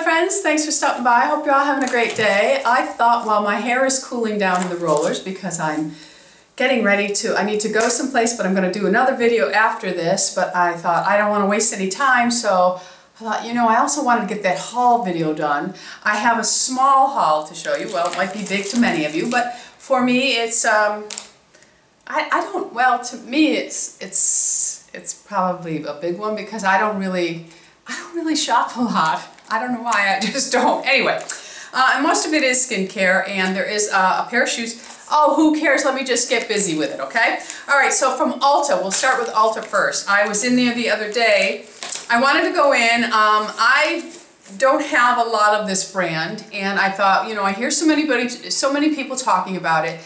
friends, thanks for stopping by. I hope you're all having a great day. I thought while my hair is cooling down in the rollers because I'm getting ready to, I need to go someplace, but I'm going to do another video after this, but I thought I don't want to waste any time, so I thought, you know, I also wanted to get that haul video done. I have a small haul to show you. Well, it might be big to many of you, but for me it's, to me it's probably a big one because I don't really shop a lot. I don't know why, I just don't. Anyway, and most of it is skincare, and there is a pair of shoes. Oh, who cares? Let me just get busy with it, okay? All right, so from Ulta, we'll start with Ulta first. I was in there the other day. I wanted to go in. I don't have a lot of this brand, and I thought, you know, I hear so many people talking about it,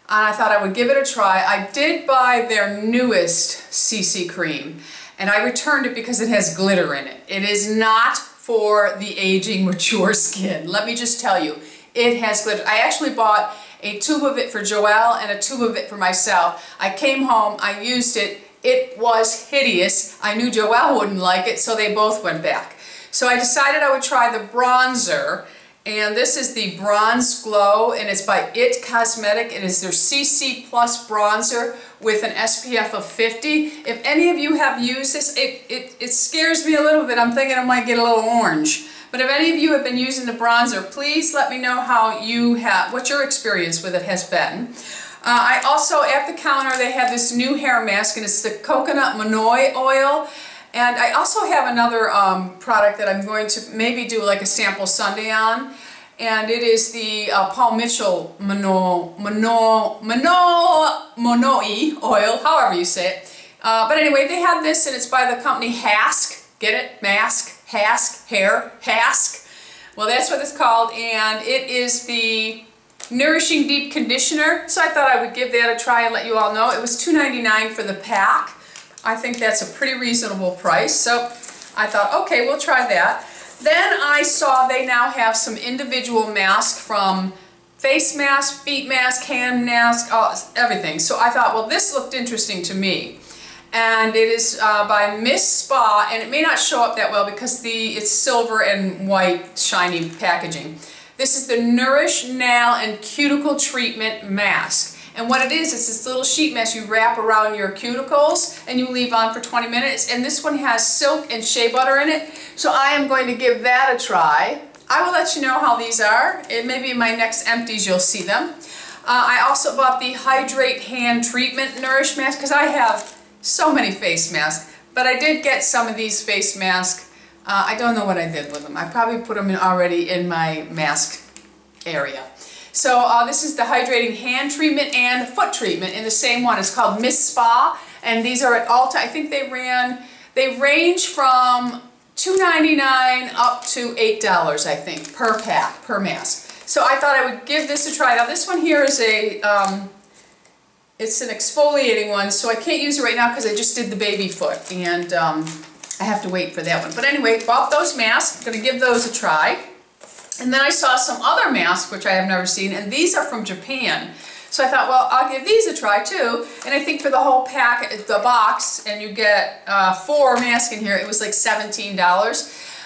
and I thought I would give it a try. I did buy their newest CC cream, and I returned it because it has glitter in it. It is not for the aging, mature skin. Let me just tell you, it has glitter. I actually bought a tube of it for Joelle and a tube of it for myself. I came home, I used it, it was hideous. I knew Joelle wouldn't like it, so they both went back. So I decided I would try the bronzer, and this is the Bronze Glow, and it's by IT Cosmetic. It is their CC Plus bronzer with an SPF of 50. If any of you have used this, it scares me a little bit. I'm thinking it might get a little orange. But if any of you have been using the bronzer, please let me know how what your experience with it has been. I also, at the counter, they have this new hair mask, and it's the coconut manoi oil. And I also have another product that I'm going to maybe do like a sample sundae on. And it is the Paul Mitchell Manoi oil, however you say it. But anyway, they have this, and it's by the company Hask. Get it? Mask, Hask, hair, Hask. Well, that's what it's called, and it is the Nourishing Deep Conditioner. So I thought I would give that a try and let you all know. It was $2.99 for the pack. I think that's a pretty reasonable price, so I thought, okay, we'll try that. Then I saw they now have some individual masks, from face mask, feet mask, hand mask, everything. So I thought, well, this looked interesting to me. And it is by Miss Spa, and it may not show up that well because it's silver and white shiny packaging. This is the Nourish Nail and Cuticle Treatment Mask. And what it is this little sheet mask you wrap around your cuticles and you leave on for 20 minutes. And this one has silk and shea butter in it. So I am going to give that a try. I will let you know how these are. It may be in my next empties you'll see them. I also bought the Hydrate Hand Treatment Nourish Mask because I have so many face masks. But I did get some of these face masks. I don't know what I did with them. I probably put them already in my mask area. So this is the Hydrating Hand Treatment and Foot Treatment in the same one. It's called Miss Spa, and these are at Ulta. I think they range from $2.99 up to $8, I think, per pack, per mask. So I thought I would give this a try. Now this one here is it's an exfoliating one, so I can't use it right now because I just did the baby foot, and I have to wait for that one. But anyway, bought those masks. I'm going to give those a try. And then I saw some other masks, which I have never seen, and these are from Japan. So I thought, well, I'll give these a try too. And I think for the whole pack, the box, and you get 4 masks in here, it was like $17.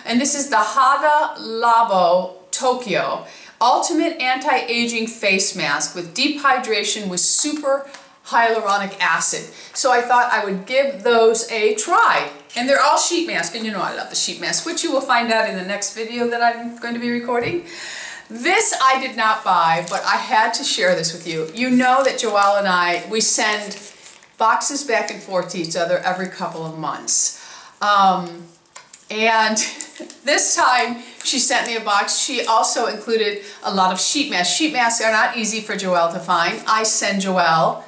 And this is the Hada Labo Tokyo Ultimate Anti-Aging Face Mask with deep hydration with super hyaluronic acid. So I thought I would give those a try. And they're all sheet masks, and you know I love the sheet mask, which you will find out in the next video that I'm going to be recording. This I did not buy, but I had to share this with you. You know that Joelle and we send boxes back and forth to each other every couple of months. And this time she sent me a box. She also included a lot of sheet masks. Sheet masks are not easy for Joelle to find. I send Joelle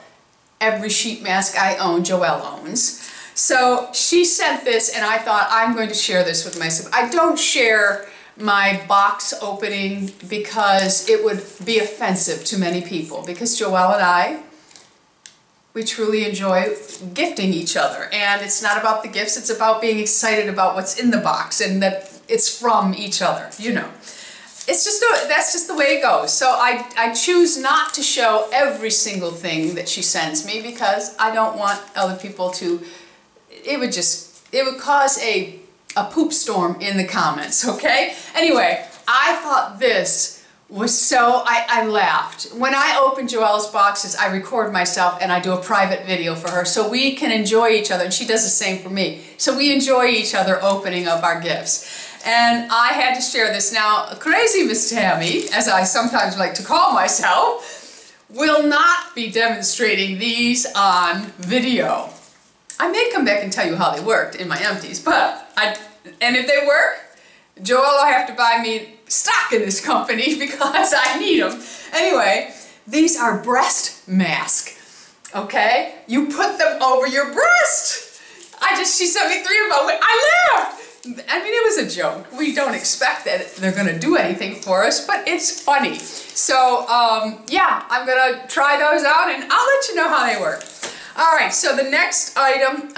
every sheet mask I own, Joelle owns. So she sent this, and I thought I'm going to share this with myself. I don't share my box opening because it would be offensive to many people, because Joelle and we truly enjoy gifting each other. And it's not about the gifts, it's about being excited about what's in the box and that it's from each other, you know. It's just that's just the way it goes. So I choose not to show every single thing that she sends me because I don't want other people to, it would cause a a poop storm in the comments, okay? Anyway, I thought this was so, I laughed. When I open Joelle's boxes, I record myself and I do a private video for her so we can enjoy each other, and she does the same for me. So we enjoy each other opening up our gifts. And I had to share this. Now, crazy Miss Tammy, as I sometimes like to call myself, will not be demonstrating these on video. I may come back and tell you how they worked in my empties, and if they work, Joelle will have to buy me stock in this company because I need them. Anyway, these are breast masks, okay? You put them over your breast. She sent me 3 of them. I laughed. I mean, it was a joke. We don't expect that they're going to do anything for us, but it's funny. So, yeah, I'm going to try those out and I'll let you know how they work. All right, so the next item,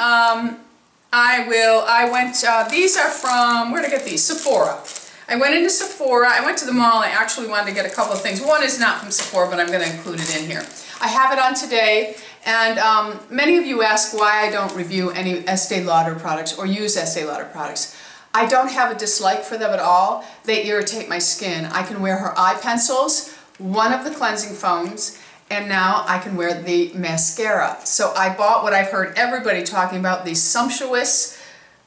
these are from, where did I get these? Sephora. I went into Sephora, I went to the mall, I actually wanted to get a couple of things. One is not from Sephora, but I'm going to include it in here. I have it on today, and many of you ask why I don't review any Estee Lauder products or use Estee Lauder products. I don't have a dislike for them at all. They irritate my skin. I can wear her eye pencils, one of the cleansing foams, and now I can wear the mascara. So I bought what I've heard everybody talking about, the Sumptuous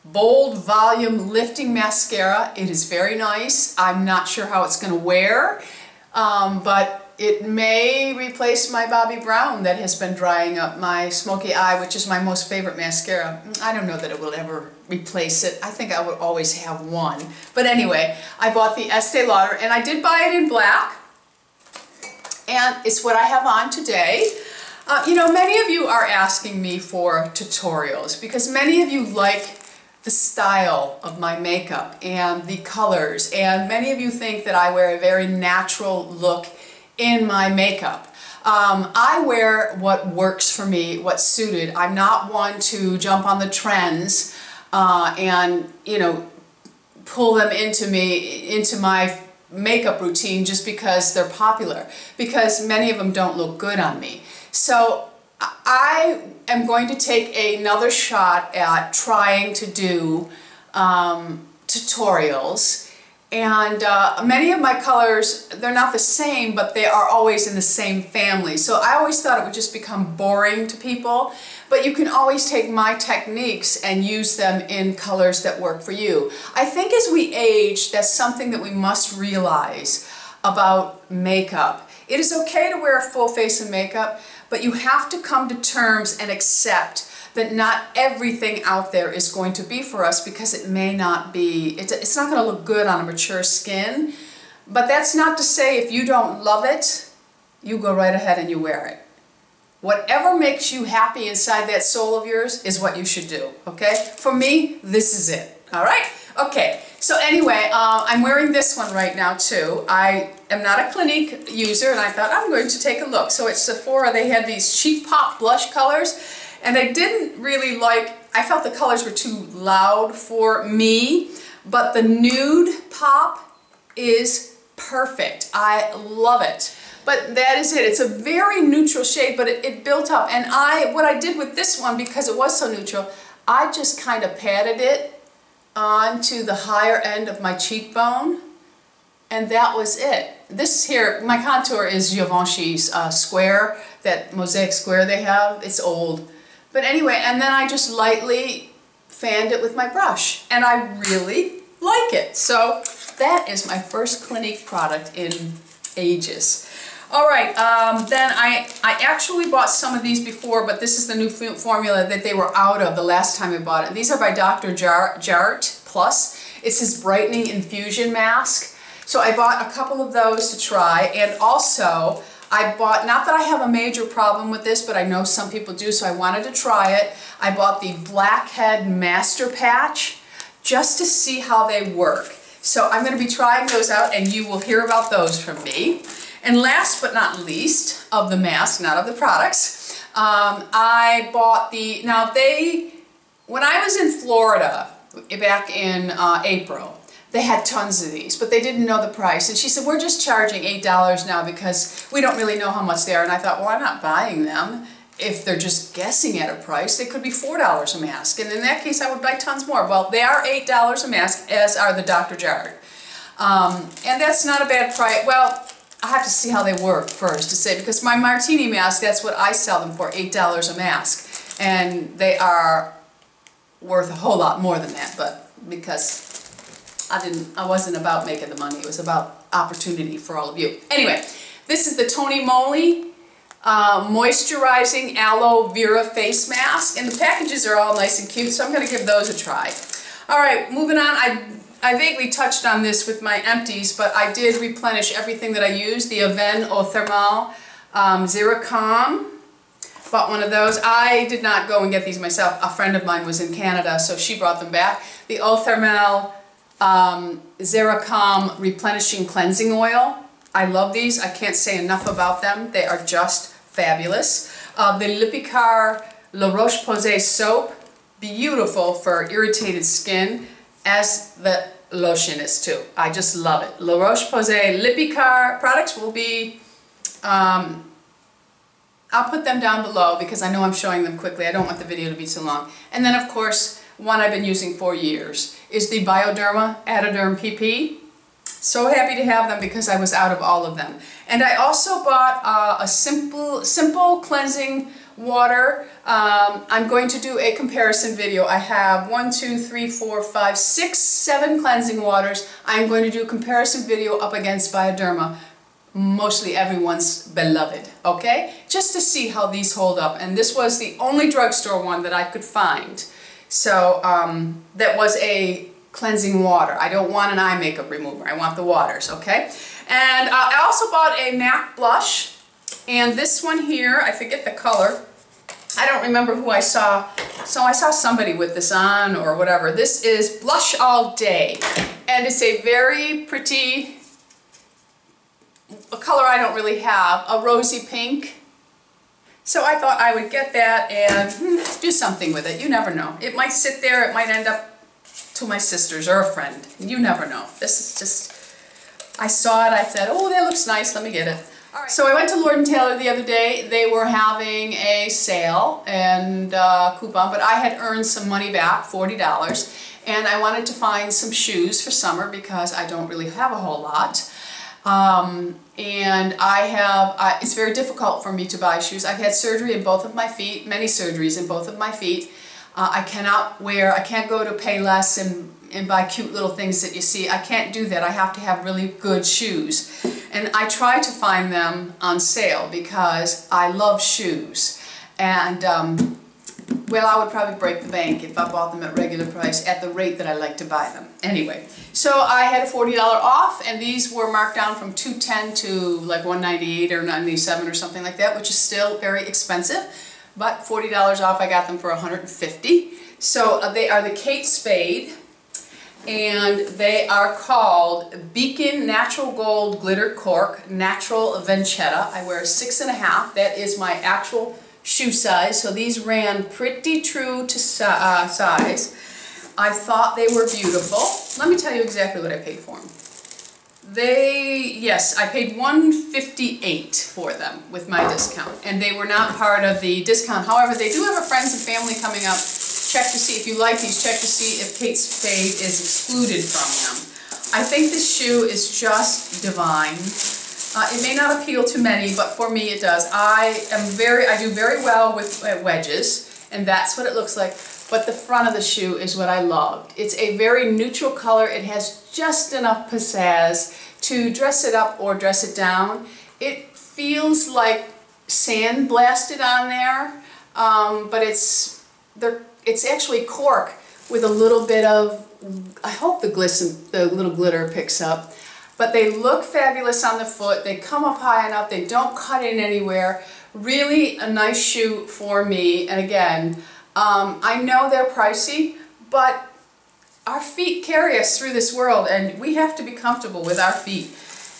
Bold Volume Lifting Mascara. It is very nice. I'm not sure how it's going to wear, but it may replace my Bobbi Brown that has been drying up my smoky eye, which is my most favorite mascara. I don't know that it will ever replace it. I think I would always have one. But anyway, I bought the Estee Lauder, and I did buy it in black, and it's what I have on today. You know, many of you are asking me for tutorials because many of you like the style of my makeup and the colors, and many of you think that I wear a very natural look in my makeup. I wear what works for me, what's suited. I'm not one to jump on the trends and, you know, pull them into my makeup routine just because they're popular, because many of them don't look good on me. So I am going to take another shot at trying to do tutorials, and many of my colors, they're not the same, but they are always in the same family. So I always thought it would just become boring to people, but you can always take my techniques and use them in colors that work for you. I think as we age, that's something that we must realize about makeup. It is okay to wear a full face of makeup, but you have to come to terms and accept that not everything out there is going to be for us, because it may not be, it's not going to look good on a mature skin. But that's not to say if you don't love it, you go right ahead and you wear it. Whatever makes you happy inside that soul of yours is what you should do, okay? For me, this is it, all right? Okay, so anyway, I'm wearing this one right now too. I am not a Clinique user, and I thought I'm going to take a look. So at Sephora, they had these cheap pop blush colors, and I didn't really like, I felt the colors were too loud for me, but the nude pop is perfect. I love it. But that is it. It's a very neutral shade, but it built up. And what I did with this one, because it was so neutral, I just kind of patted it onto the higher end of my cheekbone, and that was it. This here, my contour is Givenchy's square, that mosaic square they have. It's old. But anyway, and then I just lightly fanned it with my brush, and I really like it. So that is my first Clinique product in ages. All right, then I actually bought some of these before, but this is the new formula that they were out of the last time I bought it. These are by Dr. Jart Plus. It's his brightening infusion mask. So I bought a couple of those to try, and also I bought, not that I have a major problem with this, but I know some people do, so I wanted to try it. I bought the Blackhead Master Patch just to see how they work. So I'm going to be trying those out, and you will hear about those from me. And last but not least, of the mask, not of the products, I bought the, now when I was in Florida back in April, they had tons of these, but they didn't know the price. And she said, we're just charging $8 now because we don't really know how much they are. And I thought, well, I'm not buying them. if they're just guessing at a price, they could be $4 a mask. And in that case, I would buy tons more. Well, they are $8 a mask, as are the Dr. Jart. And that's not a bad price. Well, I have to see how they work first to say, because my martini mask, that's what I sell them for, $8 a mask. And they are worth a whole lot more than that, but because I wasn't about making the money, it was about opportunity for all of you. Anyway, this is the Tony Moly Moisturizing Aloe Vera Face Mask, and the packages are all nice and cute, so I'm going to give those a try. Alright, moving on. I vaguely touched on this with my empties, but I did replenish everything that I used. The Avene Eau Thermale Zero Calm. Bought one of those. I did not go and get these myself. A friend of mine was in Canada, so she brought them back. The Eau Thermale Zero Calm Replenishing Cleansing Oil. I love these. I can't say enough about them. They are just fabulous. The Lipikar La Roche-Posay Soap. Beautiful for irritated skin, as the lotion is too. I just love it. La Roche-Posay Lipikar products will be... I'll put them down below because I know I'm showing them quickly. I don't want the video to be too long. And then, of course, one I've been using for years is the Bioderma Atoderm PP. So happy to have them because I was out of all of them. And I also bought a simple cleansing water. I'm going to do a comparison video. I have 1, 2, 3, 4, 5, 6, 7 cleansing waters. I'm going to do a comparison video up against Bioderma. Mostly everyone's beloved, okay? Just to see how these hold up. And this was the only drugstore one that I could find. So, that was a cleansing water. I don't want an eye makeup remover. I want the waters, okay? And I also bought a MAC blush. And this one here, I forget the color. I don't remember who I saw. So I saw somebody with this on or whatever. This is Blush All Day. And it's a very pretty... a color I don't really have, a rosy pink. So I thought I would get that and do something with it. You never know. It might sit there, it might end up to my sister's or a friend. You never know. This is just, I saw it, I said, oh, that looks nice, let me get it. All right. So I went to Lord & Taylor the other day. They were having a sale and coupon, but I had earned some money back, $40, and I wanted to find some shoes for summer because I don't really have a whole lot. And it's very difficult for me to buy shoes. I've had surgery in both of my feet, many surgeries in both of my feet. I can't go to Payless and buy cute little things that you see. I can't do that. I have to have really good shoes. And I try to find them on sale because I love shoes. And, well, I would probably break the bank if I bought them at regular price at the rate that I like to buy them. Anyway, so I had a $40 off, and these were marked down from $210 to like $198 or $97 or something like that, which is still very expensive. But $40 off, I got them for $150. So they are the Kate Spade, and they are called Beacon Natural Gold Glitter Cork Natural Venchetta. I wear a 6.5. That is my actual shoe size, so these ran pretty true to size. I thought they were beautiful. Let me tell you exactly what I paid for them. Yes, I paid $158 for them with my discount, and they were not part of the discount. However, they do have a friends and family coming up. Check to see if you like these. Check to see if Kate Spade is excluded from them. I think this shoe is just divine. It may not appeal to many, but for me it does. I do very well with wedges, and that's what it looks like. But the front of the shoe is what I loved. It's a very neutral color. It has just enough pizzazz to dress it up or dress it down. It feels like sand blasted on there, but it's actually cork with a little bit of, I hope the little glitter picks up. But they look fabulous on the foot. They come up high enough. They don't cut in anywhere. Really a nice shoe for me. And again, I know they're pricey, but our feet carry us through this world, and we have to be comfortable with our feet.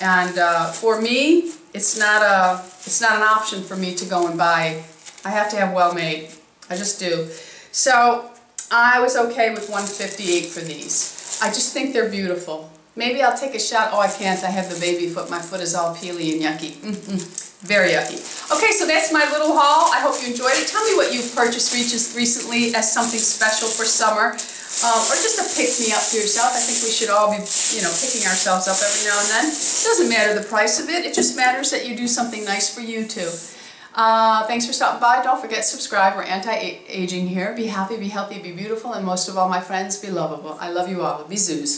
And for me, it's not an option for me to go and buy. I have to have well-made. I just do. So I was okay with $158 for these. I just think they're beautiful. Maybe I'll take a shot. Oh, I can't. I have the baby foot. My foot is all peely and yucky. Very yucky. Okay, so that's my little haul. I hope you enjoyed it. Tell me what you've purchased recently as something special for summer. Or just a pick-me-up for yourself. I think we should all be, picking ourselves up every now and then. It doesn't matter the price of it. It just matters that you do something nice for you, too. Thanks for stopping by. Don't forget to subscribe. We're anti-aging here. Be happy, be healthy, be beautiful, and most of all, my friends, be lovable. I love you all. Bisous.